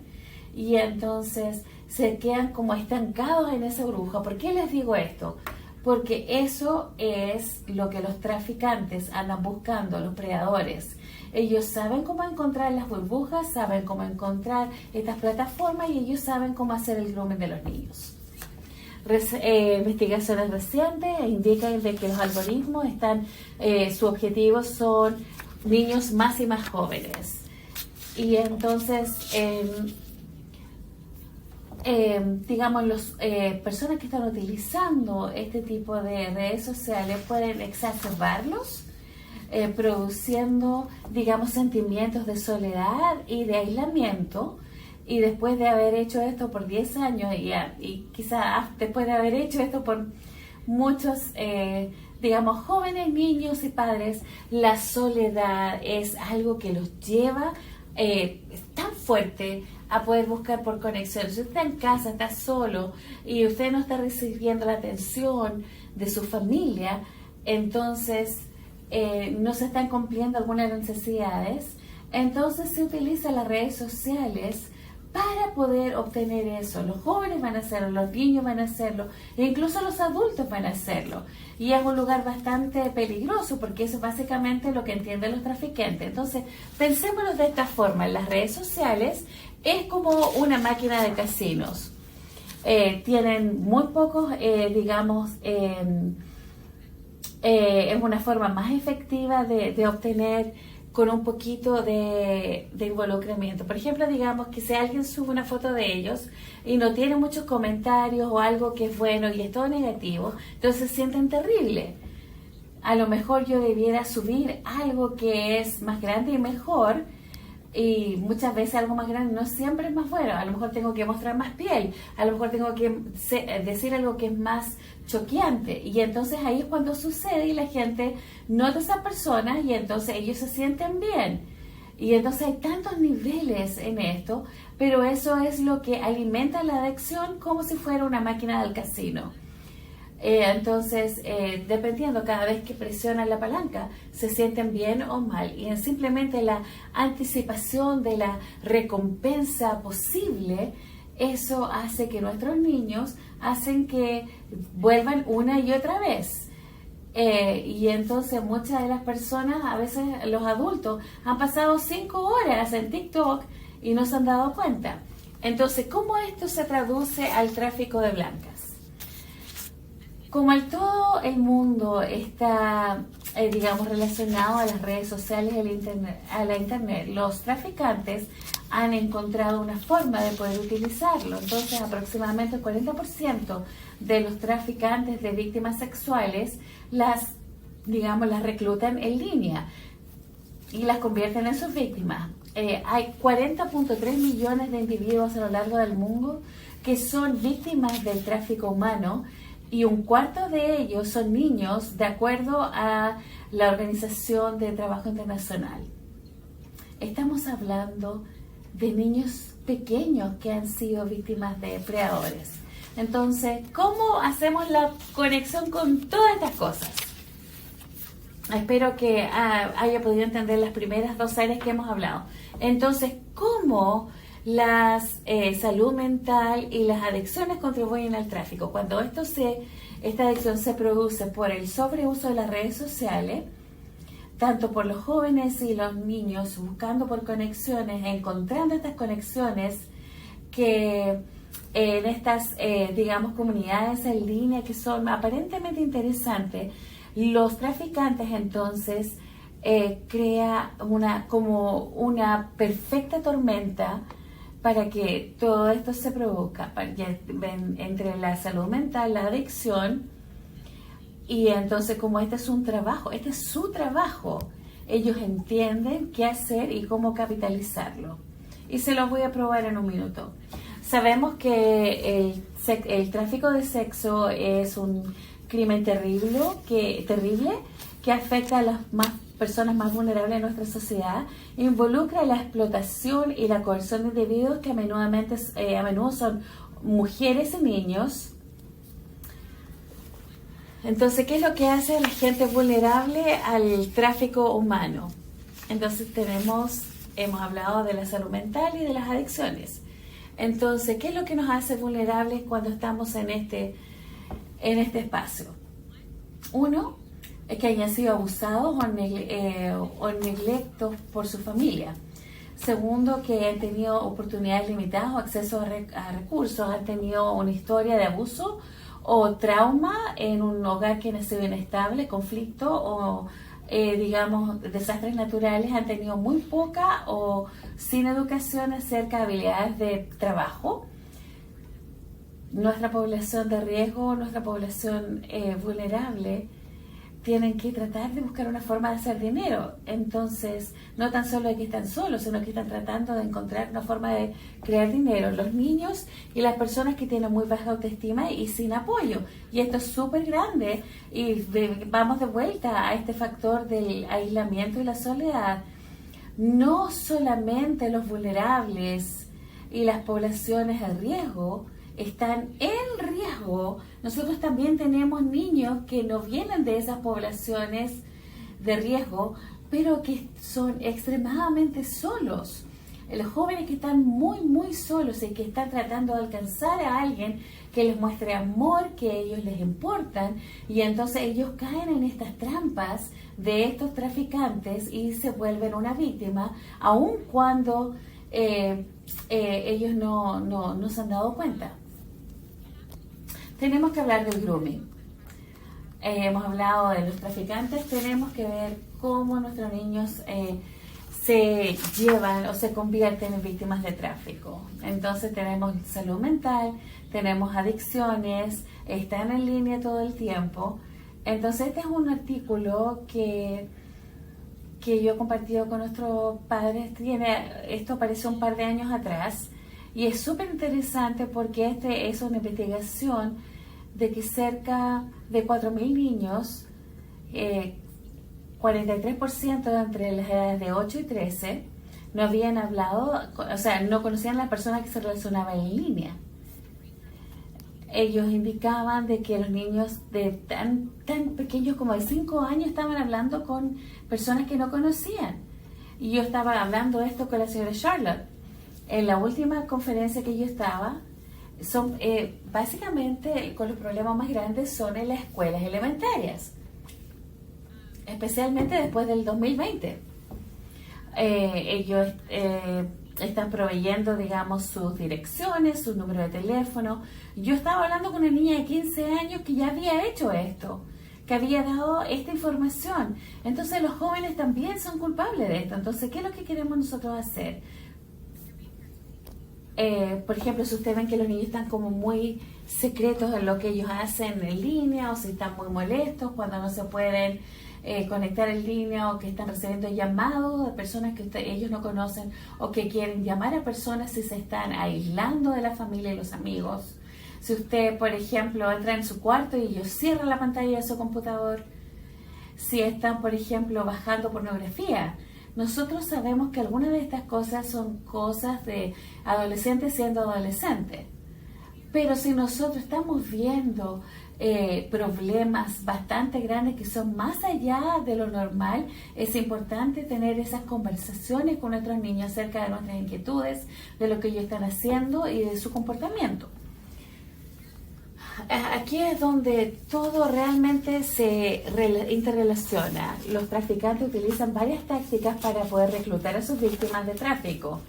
y entonces se quedan como estancados en esa burbuja. ¿Por qué les digo esto? Porque eso es lo que los traficantes andan buscando, los predadores. Ellos saben cómo encontrar las burbujas, saben cómo encontrar estas plataformas, y ellos saben cómo hacer el grooming de los niños. Investigaciones recientes indican de que los algoritmos su objetivo son niños más y más jóvenes. Y entonces digamos, las personas que están utilizando este tipo de redes sociales pueden exacerbarlos, produciendo, digamos, sentimientos de soledad y de aislamiento. Y después de haber hecho esto por 10 años, y quizás después de haber hecho esto por muchos, digamos, jóvenes, niños y padres, la soledad es algo que los lleva tan fuerte a poder buscar por conexión. Si usted está en casa, está solo, y usted no está recibiendo la atención de su familia, entonces no se están cumpliendo algunas necesidades, entonces se utilizan las redes sociales para poder obtener eso. Los jóvenes van a hacerlo, los niños van a hacerlo, e incluso los adultos van a hacerlo. Y es un lugar bastante peligroso, porque eso es básicamente lo que entienden los traficantes. Entonces, pensémonos de esta forma: las redes sociales es como una máquina de casinos. Tienen muy pocos, digamos, es una forma más efectiva de obtener con un poquito de involucramiento. Por ejemplo, digamos que si alguien sube una foto de ellos y no tiene muchos comentarios o algo que es bueno y es todo negativo, entonces se sienten terrible. A lo mejor yo debiera subir algo que es más grande y mejor, y muchas veces algo más grande no siempre es más bueno. A lo mejor tengo que mostrar más piel, a lo mejor tengo que decir algo que es más choqueante, y entonces ahí es cuando sucede y la gente nota a esas personas y entonces ellos se sienten bien. Y entonces hay tantos niveles en esto, pero eso es lo que alimenta la adicción, como si fuera una máquina del casino. Entonces, dependiendo, cada vez que presionan la palanca, se sienten bien o mal. Y es simplemente la anticipación de la recompensa posible, eso hace que nuestros niños hacen que vuelvan una y otra vez. Y entonces muchas de las personas, a veces los adultos, han pasado 5 horas en TikTok y no se han dado cuenta. Entonces, ¿cómo esto se traduce al tráfico de blancas? Como todo el mundo está, digamos, relacionado a las redes sociales, a la internet, los traficantes han encontrado una forma de poder utilizarlo. Entonces, aproximadamente el 40% de los traficantes de víctimas sexuales las reclutan en línea y las convierten en sus víctimas. Hay 40.3 millones de individuos a lo largo del mundo que son víctimas del tráfico humano, y un cuarto de ellos son niños, de acuerdo a la Organización de Trabajo Internacional. Estamos hablando de niños pequeños que han sido víctimas de predadores. Entonces, ¿cómo hacemos la conexión con todas estas cosas? Espero que haya podido entender las primeras 2 áreas que hemos hablado. Entonces, ¿cómo la salud mental y las adicciones contribuyen al tráfico? Cuando esta adicción se produce por el sobreuso de las redes sociales, tanto por los jóvenes y los niños buscando por conexiones, encontrando estas conexiones que en estas, comunidades en línea que son aparentemente interesantes, los traficantes entonces crea una perfecta tormenta para que todo esto se provoca, entre la salud mental, la adicción, y entonces como este es su trabajo, ellos entienden qué hacer y cómo capitalizarlo. Y se los voy a probar en un minuto. Sabemos que el tráfico de sexo es un crimen terrible que afecta a las personas más vulnerables de nuestra sociedad, involucra la explotación y la coerción de individuos que a menudo son mujeres y niños. Entonces, ¿qué es lo que hace la gente vulnerable al tráfico humano? Entonces hemos hablado de la salud mental y de las adicciones. Entonces, ¿qué es lo que nos hace vulnerables cuando estamos en este espacio? Uno, es que hayan sido abusados o neglectos por su familia. Segundo, que han tenido oportunidades limitadas o acceso a recursos, han tenido una historia de abuso o trauma en un hogar que ha sido inestable, conflicto o, desastres naturales, han tenido muy poca o sin educación acerca de habilidades de trabajo. Nuestra población de riesgo, nuestra población vulnerable, tienen que tratar de buscar una forma de hacer dinero. Entonces, no tan solo es que están solos, sino que están tratando de encontrar una forma de crear dinero. Los niños y las personas que tienen muy baja autoestima y sin apoyo. Y esto es súper grande. Y vamos de vuelta a este factor del aislamiento y la soledad. No solamente los vulnerables y las poblaciones de riesgo están en riesgo. Nosotros también tenemos niños que no vienen de esas poblaciones de riesgo, pero que son extremadamente solos. Los jóvenes que están muy, muy solos y que están tratando de alcanzar a alguien que les muestre amor, que a ellos les importan, y entonces ellos caen en estas trampas de estos traficantes y se vuelven una víctima, aun cuando ellos no se han dado cuenta. Tenemos que hablar del grooming. Hemos hablado de los traficantes, tenemos que ver cómo nuestros niños se llevan o se convierten en víctimas de tráfico. Entonces tenemos salud mental, tenemos adicciones, están en línea todo el tiempo. Entonces este es un artículo que yo he compartido con nuestros padres. Esto apareció un par de años atrás y es súper interesante porque este es una investigación de que cerca de 4.000 niños, 43% entre las edades de 8 y 13, no habían hablado, o sea, no conocían a las personas que se relacionaban en línea. Ellos indicaban de que los niños de tan pequeños como de 5 años estaban hablando con personas que no conocían. Y yo estaba hablando esto con la señora Charlotte. En la última conferencia que yo estaba, básicamente con los problemas más grandes son en las escuelas elementarias, especialmente después del 2020. Ellos están proveyendo, digamos, sus direcciones, su número de teléfono. Yo estaba hablando con una niña de 15 años que ya había hecho esto, que había dado esta información. Entonces los jóvenes también son culpables de esto. Entonces, ¿qué es lo que queremos nosotros hacer? Por ejemplo, si ustedes ven que los niños están como muy secretos en lo que ellos hacen en línea, o si están muy molestos cuando no se pueden conectar en línea, o que están recibiendo llamados de personas que ellos no conocen, o que quieren llamar a personas si se están aislando de la familia y los amigos. Si usted, por ejemplo, entra en su cuarto y ellos cierran la pantalla de su computador. Si están, por ejemplo, bajando pornografía. Nosotros sabemos que algunas de estas cosas son cosas de adolescentes siendo adolescentes. Pero si nosotros estamos viendo problemas bastante grandes que son más allá de lo normal, es importante tener esas conversaciones con nuestros niños acerca de nuestras inquietudes, de lo que ellos están haciendo y de su comportamiento. Aquí es donde todo realmente se interrelaciona. Los traficantes utilizan varias tácticas para poder reclutar a sus víctimas de tráfico.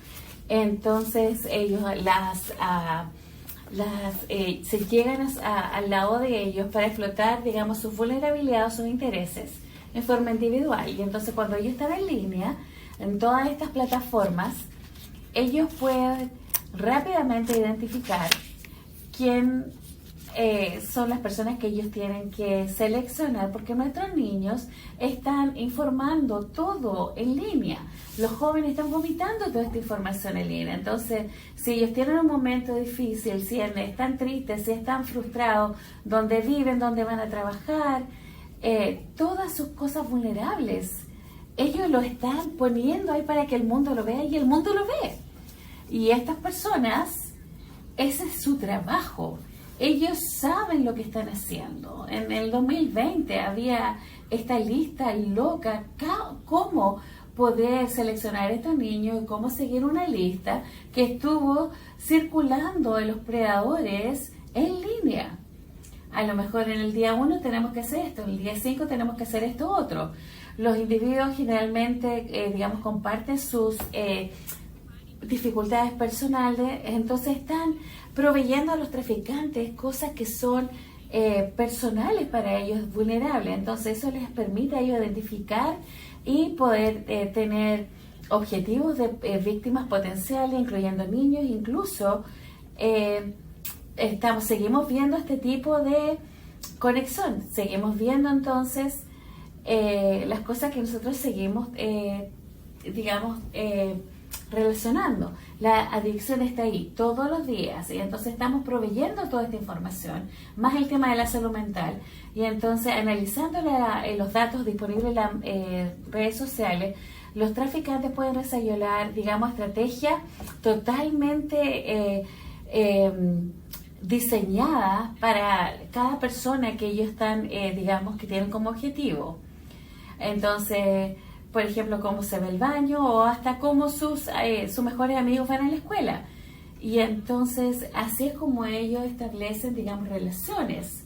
Entonces ellos se llegan al lado de ellos para explotar, digamos, sus vulnerabilidades o sus intereses en forma individual. Y entonces cuando ellos están en línea, en todas estas plataformas, ellos pueden rápidamente identificar quién son las personas que ellos tienen que seleccionar, porque nuestros niños están informando todo en línea. Los jóvenes están vomitando toda esta información en línea. Entonces, si ellos tienen un momento difícil, si están tristes, si están frustrados, dónde viven, dónde van a trabajar, todas sus cosas vulnerables, ellos lo están poniendo ahí para que el mundo lo vea, y el mundo lo ve. Y estas personas, ese es su trabajo. Ellos saben lo que están haciendo. En el 2020 había esta lista loca, cómo poder seleccionar a estos niños y cómo seguir una lista que estuvo circulando de los predadores en línea. A lo mejor en el día 1 tenemos que hacer esto, en el día 5 tenemos que hacer esto otro. Los individuos generalmente, comparten sus dificultades personales, entonces están proveyendo a los traficantes cosas que son personales para ellos, vulnerables. Entonces eso les permite a ellos identificar y poder tener objetivos de víctimas potenciales, incluyendo niños. Incluso seguimos viendo este tipo de conexión, seguimos viendo entonces las cosas que nosotros seguimos relacionando. La adicción está ahí todos los días, y entonces estamos proveyendo toda esta información, más el tema de la salud mental, y entonces analizando los datos disponibles en las redes sociales, los traficantes pueden desarrollar, estrategias totalmente diseñadas para cada persona que ellos están, que tienen como objetivo. Entonces, por ejemplo, cómo se ve el baño, o hasta cómo sus mejores amigos van a la escuela. Y entonces, así es como ellos establecen, relaciones.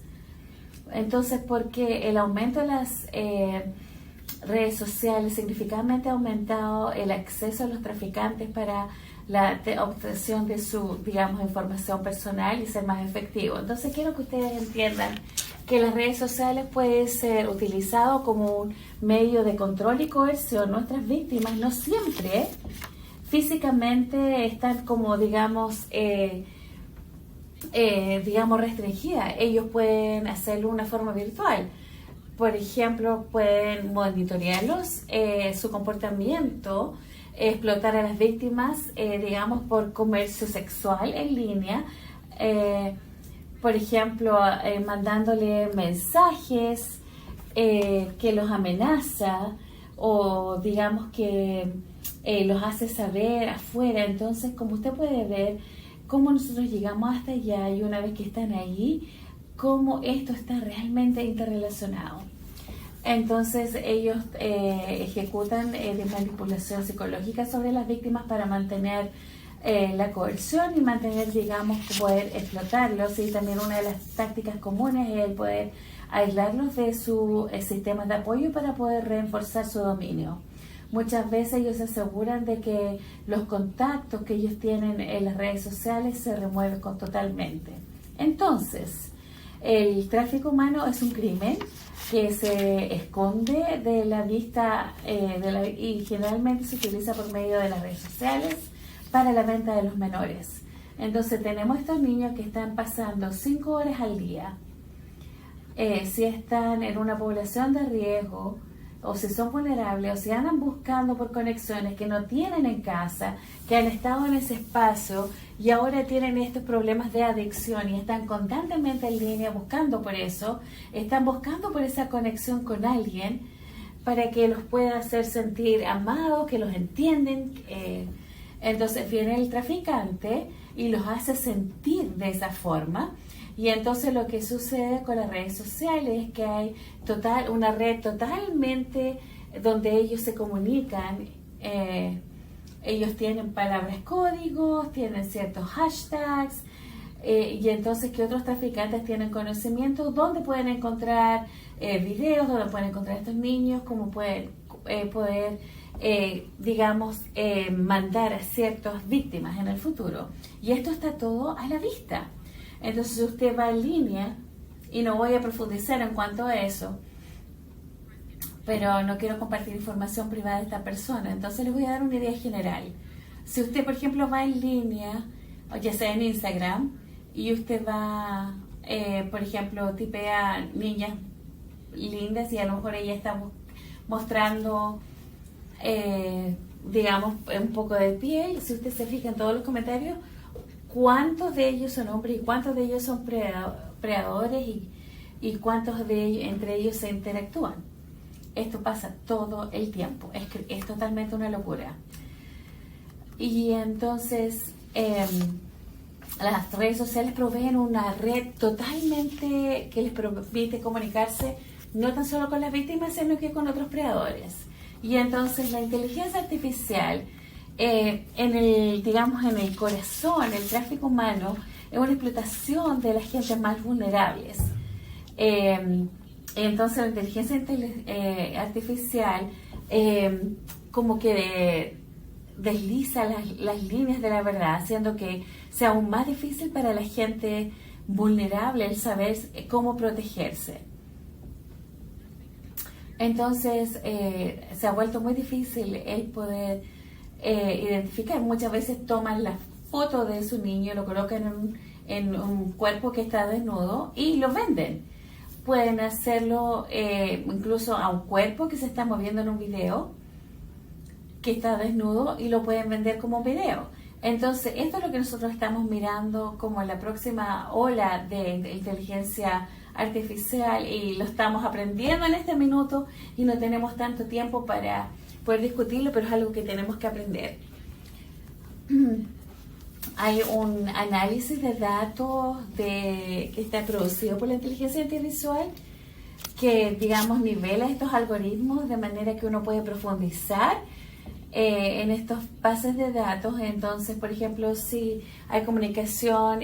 Entonces, porque el aumento de las redes sociales significativamente ha aumentado el acceso a los traficantes para la obtención de su, información personal y ser más efectivo. Entonces, quiero que ustedes entiendan que las redes sociales pueden ser utilizados como un medio de control y coerción. Nuestras víctimas no siempre físicamente están como, digamos, restringidas. Ellos pueden hacerlo de una forma virtual. Por ejemplo, pueden monitorearlos, su comportamiento, explotar a las víctimas, digamos, por comercio sexual en línea. Por ejemplo, mandándole mensajes que los amenaza o digamos que los hace saber afuera. Entonces, como usted puede ver, cómo nosotros llegamos hasta allá y una vez que están ahí, cómo esto está realmente interrelacionado. Entonces, ellos ejecutan de manipulación psicológica sobre las víctimas para mantener la coerción y mantener, digamos, poder explotarlos. Y también una de las tácticas comunes es el poder aislarlos de sus sistemas de apoyo para poder reforzar su dominio. Muchas veces ellos se aseguran de que los contactos que ellos tienen en las redes sociales se remueven totalmente. Entonces, el tráfico humano es un crimen que se esconde de la vista y generalmente se utiliza por medio de las redes sociales para la venta de los menores. Entonces tenemos estos niños que están pasando 5 horas al día. Si están en una población de riesgo o si son vulnerables o si andan buscando por conexiones que no tienen en casa, que han estado en ese espacio y ahora tienen estos problemas de adicción y están constantemente en línea buscando por eso, están buscando por esa conexión con alguien para que los pueda hacer sentir amados, que los entienden. Entonces viene el traficante y los hace sentir de esa forma. Y entonces lo que sucede con las redes sociales es que hay una red totalmente donde ellos se comunican. Ellos tienen palabras códigos, tienen ciertos hashtags, y entonces que otros traficantes tienen conocimiento donde pueden encontrar videos, donde pueden encontrar estos niños, cómo pueden poder mandar a ciertas víctimas en el futuro. Y esto está todo a la vista. Entonces usted va en línea, y no voy a profundizar en cuanto a eso, pero no quiero compartir información privada de esta persona. Entonces les voy a dar una idea general. Si usted, por ejemplo, va en línea, o ya sea en Instagram, y usted va, por ejemplo, tipea niñas lindas y a lo mejor ella está mostrando, un poco de piel, si usted se fija en todos los comentarios, cuántos de ellos son hombres y cuántos de ellos son predadores y cuántos de ellos, entre ellos se interactúan. Esto pasa todo el tiempo, es totalmente una locura. Y entonces las redes sociales proveen una red totalmente que les permite comunicarse no tan solo con las víctimas, sino que con otros predadores. Y entonces la inteligencia artificial en el corazón, el tráfico humano, es una explotación de las gentes más vulnerables. Entonces la inteligencia artificial como que desliza las líneas de la verdad, haciendo que sea aún más difícil para la gente vulnerable el saber cómo protegerse. Entonces se ha vuelto muy difícil el poder identificar. Muchas veces toman la foto de su niño, lo colocan en un cuerpo que está desnudo y lo venden. Pueden hacerlo incluso a un cuerpo que se está moviendo en un video que está desnudo y lo pueden vender como un video. Entonces esto es lo que nosotros estamos mirando como la próxima ola de inteligencia artificial, y lo estamos aprendiendo en este minuto y no tenemos tanto tiempo para poder discutirlo, pero es algo que tenemos que aprender. Hay un análisis de datos que está producido por la inteligencia artificial que, digamos, nivela estos algoritmos de manera que uno puede profundizar en estos bases de datos. Entonces, por ejemplo, si hay comunicación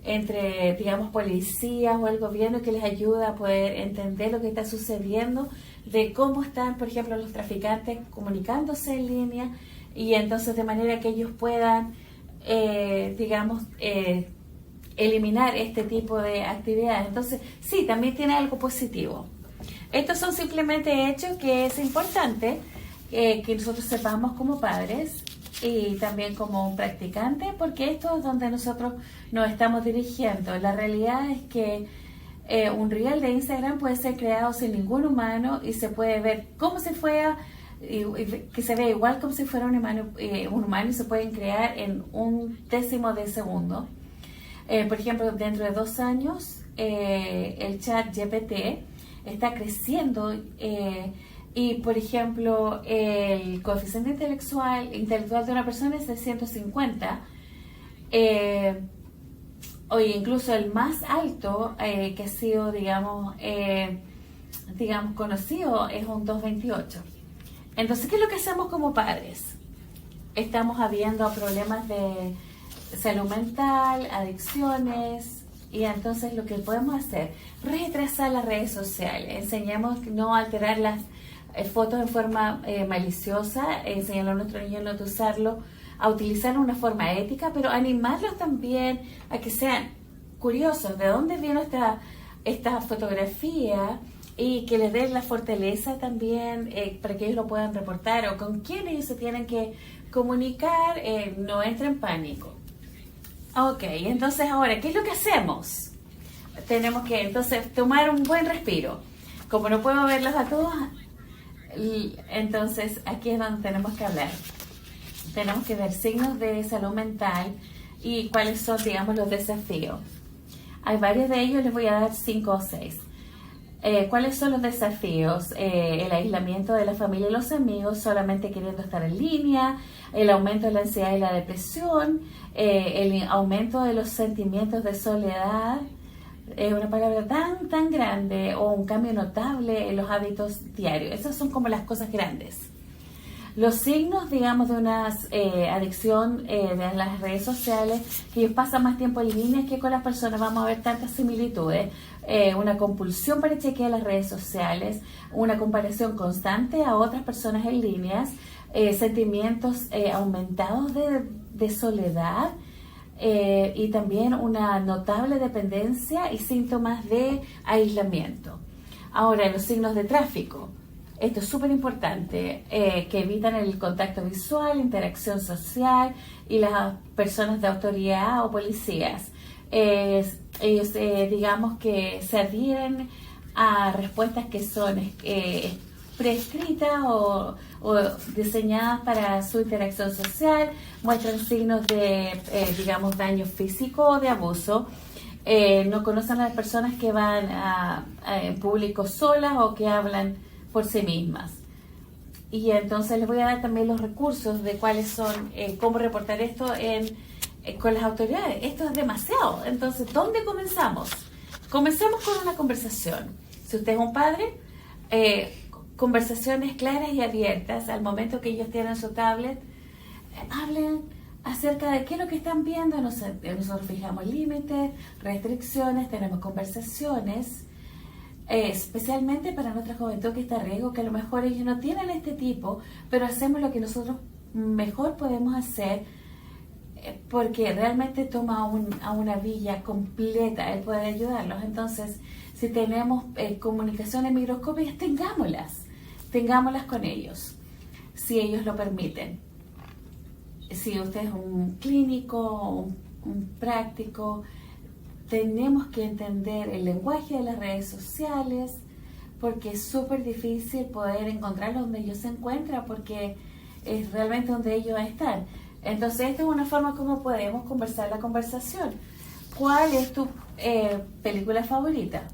entre, digamos, policías o el gobierno que les ayuda a poder entender lo que está sucediendo, de cómo están, por ejemplo, los traficantes comunicándose en línea, y entonces de manera que ellos puedan, eliminar este tipo de actividades. Entonces, sí, también tiene algo positivo. Estos son simplemente hechos que es importante que nosotros sepamos como padres y también como practicantes, porque esto es donde nosotros nos estamos dirigiendo. La realidad es que un reel de Instagram puede ser creado sin ningún humano y se puede ver como si fuera, que se ve igual como si fuera un humano y se pueden crear en un décimo de segundo. Por ejemplo, dentro de 2 años, el chat GPT está creciendo y, por ejemplo, el coeficiente intelectual de una persona es de 150. O incluso el más alto que ha sido, digamos, conocido es un 228. Entonces, ¿qué es lo que hacemos como padres? Estamos habiendo problemas de salud mental, adicciones, y entonces lo que podemos hacer, retrasar las redes sociales, enseñamos no alterar las fotos en forma maliciosa, enseñarle a nuestros niños no usarlo, a utilizar una forma ética, pero animarlos también a que sean curiosos de dónde vino esta fotografía y que les den la fortaleza también para que ellos lo puedan reportar o con quién ellos se tienen que comunicar, no entren en pánico. Ok, entonces ahora, ¿qué es lo que hacemos? Tenemos que entonces tomar un buen respiro. Como no puedo verlos a todos, entonces aquí es donde tenemos que hablar. Tenemos que ver signos de salud mental y cuáles son, digamos, los desafíos. Hay varios de ellos, les voy a dar 5 o 6. ¿Cuáles son los desafíos? El aislamiento de la familia y los amigos, solamente queriendo estar en línea, el aumento de la ansiedad y la depresión, el aumento de los sentimientos de soledad, una palabra tan grande, o un cambio notable en los hábitos diarios. Esas son como las cosas grandes. Los signos, digamos, de una adicción de las redes sociales, que ellos pasan más tiempo en línea que con las personas, vamos a ver tantas similitudes. Una compulsión para chequear las redes sociales, una comparación constante a otras personas en líneas, sentimientos aumentados de soledad, y también una notable dependencia y síntomas de aislamiento. Ahora, los signos de tráfico. Esto es súper importante, que evitan el contacto visual, interacción social y las personas de autoridad o policías. Ellos, digamos que se adhieren a respuestas que son prescritas o diseñadas para su interacción social, muestran signos de, digamos, daño físico o de abuso. No conocen a las personas que van en público solas o que hablan por sí mismas. Y entonces les voy a dar también los recursos de cuáles son, cómo reportar esto con las autoridades. Esto es demasiado. Entonces, ¿dónde comenzamos? Comencemos con una conversación. Si usted es un padre, conversaciones claras y abiertas al momento que ellos tienen su tablet. Hablen acerca de qué es lo que están viendo. Nosotros fijamos límites, restricciones, tenemos conversaciones. Especialmente para nuestra juventud que está a riesgo, que a lo mejor ellos no tienen este tipo, pero hacemos lo que nosotros mejor podemos hacer, porque realmente toma a una villa completa el poder ayudarlos. Entonces, si tenemos comunicaciones microscópicas, tengámoslas con ellos, si ellos lo permiten. Si usted es un clínico, un práctico, tenemos que entender el lenguaje de las redes sociales, porque es súper difícil poder encontrarlos donde ellos se encuentran, porque es realmente donde ellos están. Entonces, esta es una forma como podemos conversar la conversación. ¿Cuál es tu película favorita?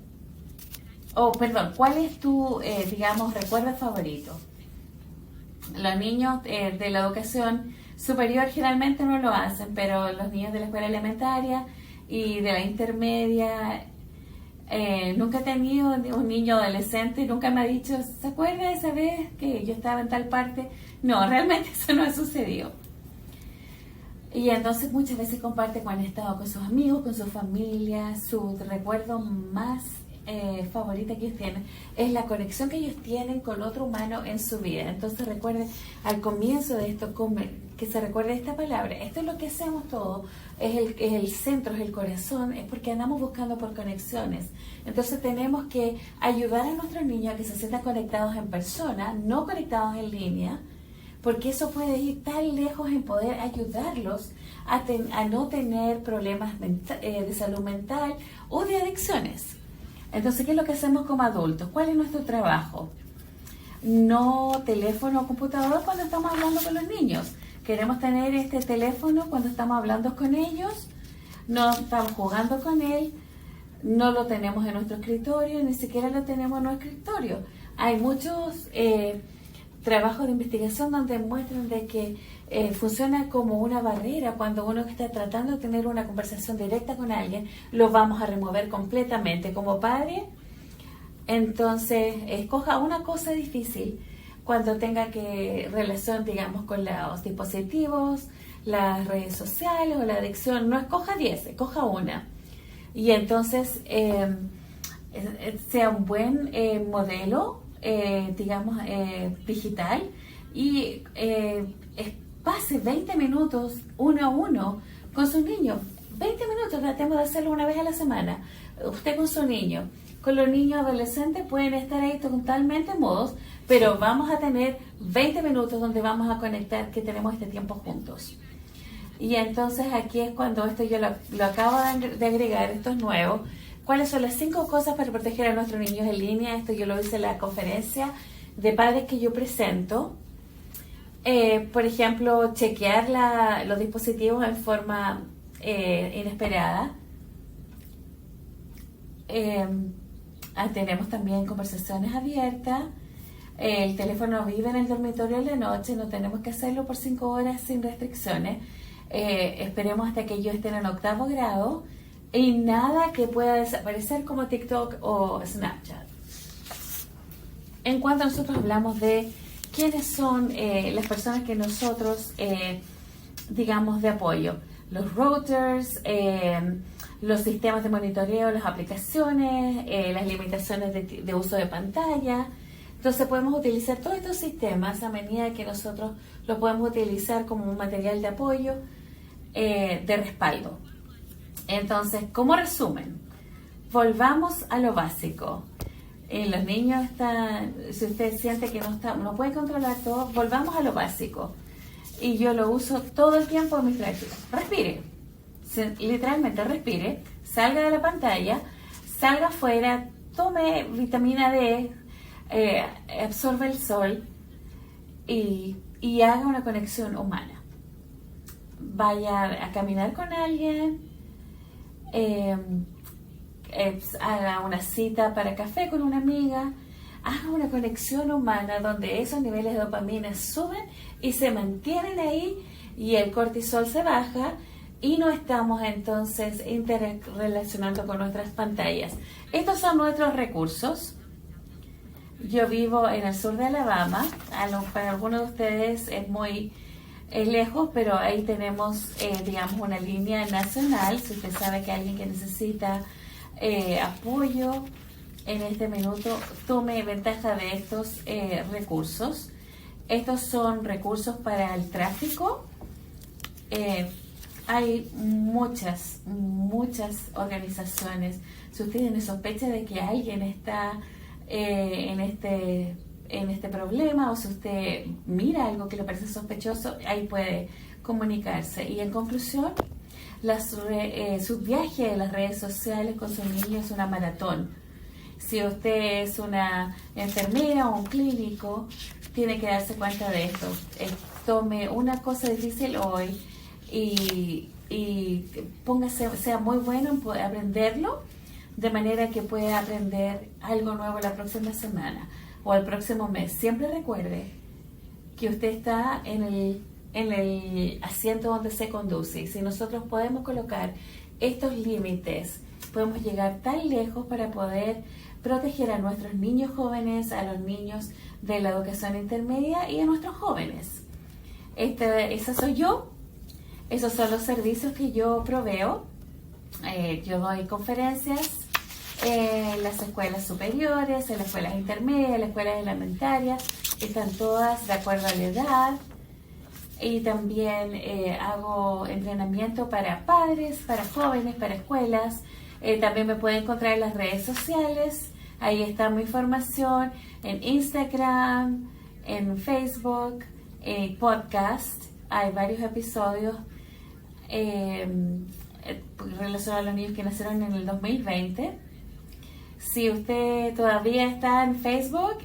¿Cuál es tu, digamos, recuerdo favorito? Los niños de la educación superior generalmente no lo hacen, pero los niños de la escuela elementaria y de la intermedia, nunca he tenido un niño adolescente y nunca me ha dicho, ¿se acuerda de esa vez que yo estaba en tal parte? No, realmente eso no ha sucedido. Y entonces muchas veces comparte cuando han estado con sus amigos, con su familia. Su recuerdo más favorita que ellos tienen es la conexión que ellos tienen con otro humano en su vida. Entonces recuerden, al comienzo de esto, que se recuerde esta palabra. Esto es lo que hacemos todo, es el centro, es el corazón, es porque andamos buscando por conexiones. Entonces tenemos que ayudar a nuestros niños a que se sientan conectados en persona, no conectados en línea, porque eso puede ir tan lejos en poder ayudarlos a no tener problemas de salud mental o de adicciones. Entonces, ¿qué es lo que hacemos como adultos? ¿Cuál es nuestro trabajo? No teléfono o computador cuando estamos hablando con los niños. Queremos tener este teléfono cuando estamos hablando con ellos, no estamos jugando con él, no lo tenemos en nuestro escritorio, ni siquiera lo tenemos en nuestro escritorio. Hay muchos trabajos de investigación donde muestran de que funciona como una barrera cuando uno está tratando de tener una conversación directa con alguien, lo vamos a remover completamente. Como padre, entonces escoja una cosa difícil cuando tenga que relación, digamos, con los dispositivos, las redes sociales o la adicción. No escoja 10, escoja una. Y entonces sea un buen modelo, digamos, digital, y pase 20 minutos uno a uno con su niño. 20 minutos, tratemos de hacerlo una vez a la semana. Usted con su niño. Con los niños adolescentes pueden estar ahí totalmente mudos, pero vamos a tener 20 minutos donde vamos a conectar, que tenemos este tiempo juntos. Y entonces aquí es cuando esto yo lo acabo de agregar, esto es nuevo. ¿Cuáles son las 5 cosas para proteger a nuestros niños en línea? Esto yo lo hice en la conferencia de padres que yo presento. Por ejemplo, chequear los dispositivos en forma inesperada. Tenemos también conversaciones abiertas. El teléfono vive en el dormitorio en la noche, no tenemos que hacerlo por 5 horas sin restricciones. Esperemos hasta que ellos estén en 8º grado y nada que pueda desaparecer como TikTok o Snapchat. En cuanto a nosotros hablamos de quiénes son las personas que nosotros, digamos, de apoyo, los routers, los sistemas de monitoreo, las aplicaciones, las limitaciones de uso de pantalla. Entonces podemos utilizar todos estos sistemas a medida que nosotros los podemos utilizar como un material de apoyo, de respaldo. Entonces, como resumen, volvamos a lo básico. Los niños están, si usted siente que no puede controlar todo, volvamos a lo básico. Y yo lo uso todo el tiempo en mis prácticas. Respire. Literalmente respire, salga de la pantalla, salga afuera, tome vitamina D, absorbe el sol y haga una conexión humana. Vaya a caminar con alguien, haga una cita para café con una amiga, haga una conexión humana donde esos niveles de dopamina suben y se mantienen ahí y el cortisol se baja. Y no estamos entonces interrelacionando con nuestras pantallas. Estos son nuestros recursos. Yo vivo en el sur de Alabama. Para algunos de ustedes es muy lejos, pero ahí tenemos, digamos, una línea nacional. Si usted sabe que hay alguien que necesita apoyo en este minuto, tome ventaja de estos recursos. Estos son recursos para el tráfico. Hay muchas organizaciones. Si usted tiene sospecha de que alguien está en este problema, o si usted mira algo que le parece sospechoso, ahí puede comunicarse. Y en conclusión, su viaje de las redes sociales con su niño es una maratón. Si usted es una enfermera o un clínico, tiene que darse cuenta de esto. Tome una cosa difícil hoy y sea muy bueno en aprenderlo, de manera que pueda aprender algo nuevo la próxima semana o el próximo mes. Siempre recuerde que usted está en el asiento donde se conduce, y si nosotros podemos colocar estos límites, podemos llegar tan lejos para poder proteger a nuestros niños jóvenes, a los niños de la educación intermedia y a nuestros jóvenes. Esa soy yo. Esos son los servicios que yo proveo. Yo doy conferencias en las escuelas superiores, en las escuelas intermedias, en las escuelas elementarias. Están todas de acuerdo a la edad. y también hago entrenamiento para padres, para jóvenes, para escuelas. También me pueden encontrar en las redes sociales, ahí está mi información, en Instagram, en Facebook, podcast, hay varios episodios relacionados a los niños que nacieron en el 2020. Si usted todavía está en Facebook,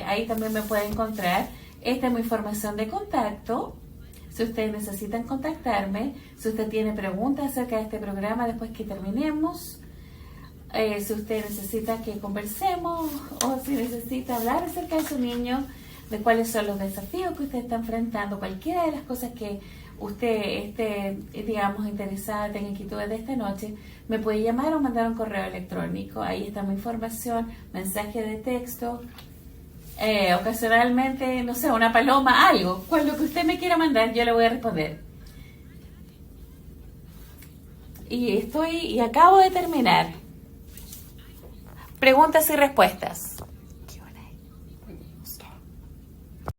ahí también me puede encontrar. Esta es mi información de contacto. Si ustedes necesitan contactarme, si usted tiene preguntas acerca de este programa después que terminemos, si usted necesita que conversemos o si necesita hablar acerca de su niño, de cuáles son los desafíos que usted está enfrentando, cualquiera de las cosas que usted esté, digamos, interesada, tenga inquietudes de esta noche, me puede llamar o mandar un correo electrónico. Ahí está mi información, mensaje de texto, ocasionalmente, no sé, una paloma, algo. Con lo que usted me quiera mandar, yo le voy a responder. Y acabo de terminar. Preguntas y respuestas.